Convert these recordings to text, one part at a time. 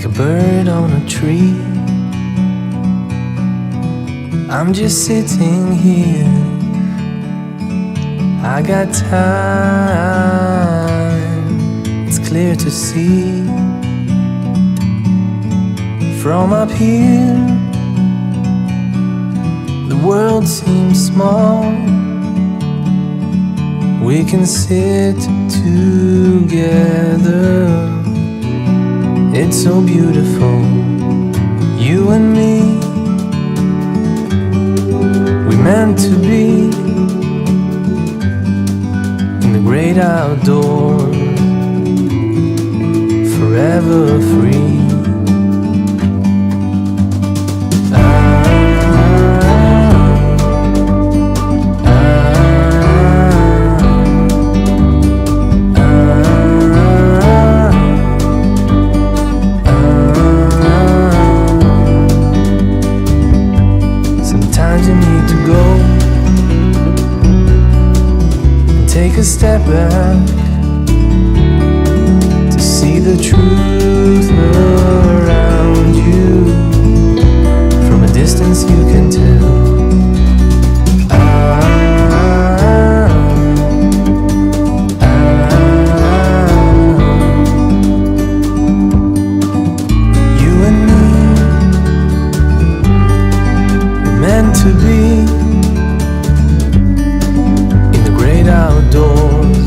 like a bird on a tree. I'm just sitting here, I got time, it's clear to see. From up here, the world seems small. We can sit together, it's so beautiful, you and me. We meant to be in the great outdoors, forever free. Sometimes you need to go and take a step back to see the truth around you. From a distance you can tell. You and me, we're meant to be in the great outdoors,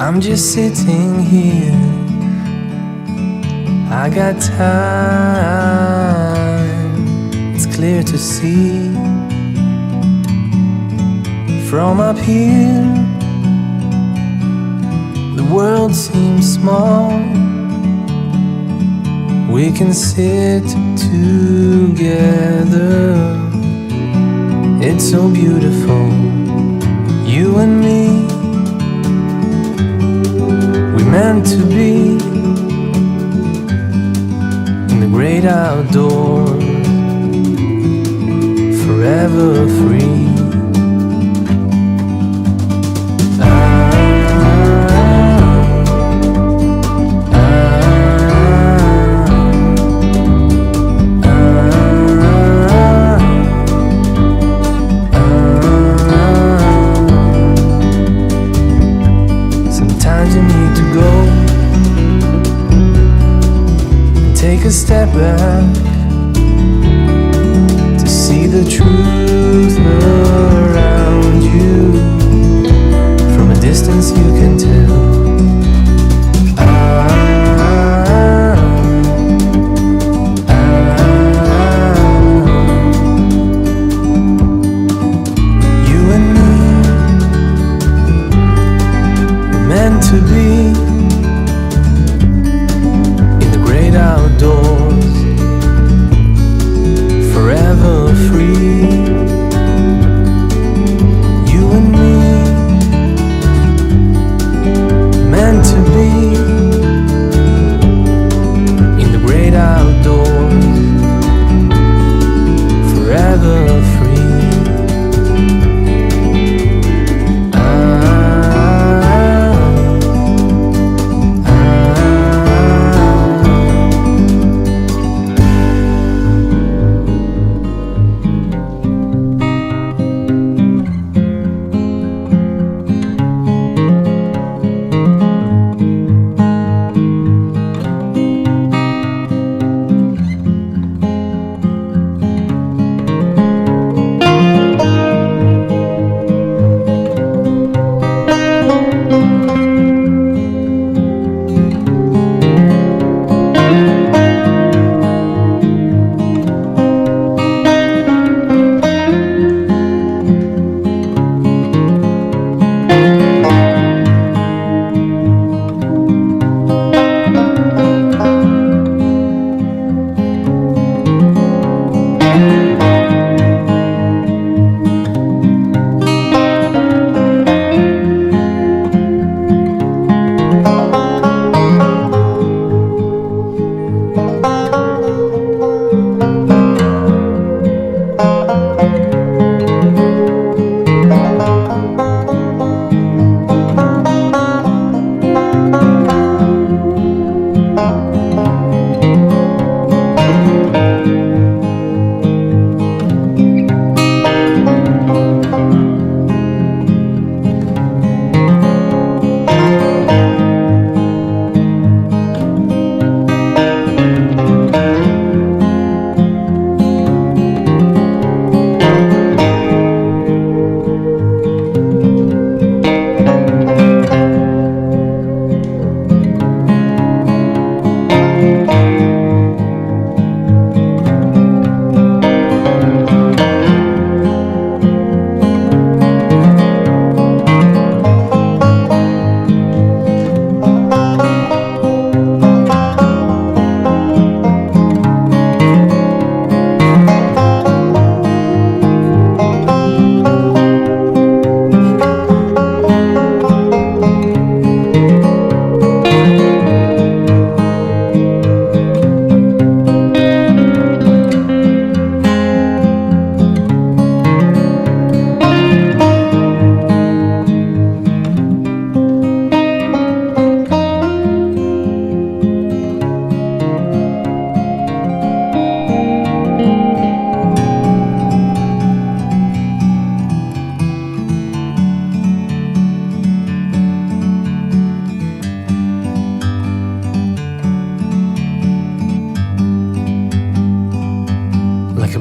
I'm just sitting here. I got time, it's clear to see. From up here, the world seems small. We can sit together. It's so beautiful, you and me. We meant to be in the great outdoors, forever free. Take a step back to see the truth around you. From a distance you can tell. You and me were meant to be outdoors, forever free. You and me, meant to be in the great outdoors, forever free.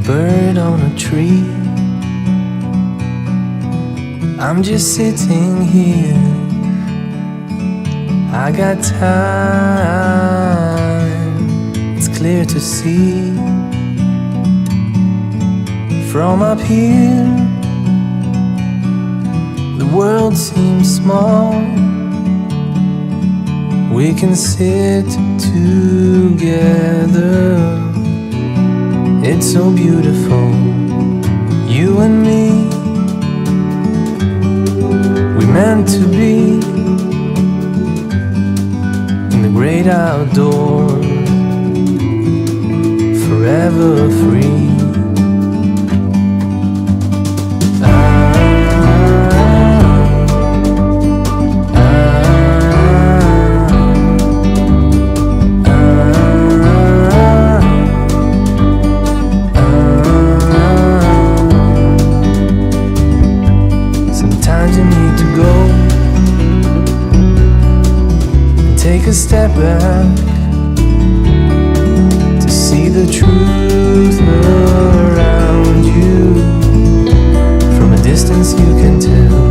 bird on a tree. I'm just sitting here. I got time, it's clear to see. From up here, the world seems small. We can sit together, it's so beautiful. You and me, we meant to be in the great outdoors, forever free. Sometimes you need to go and take a step back to see the truth around you. From a distance you can tell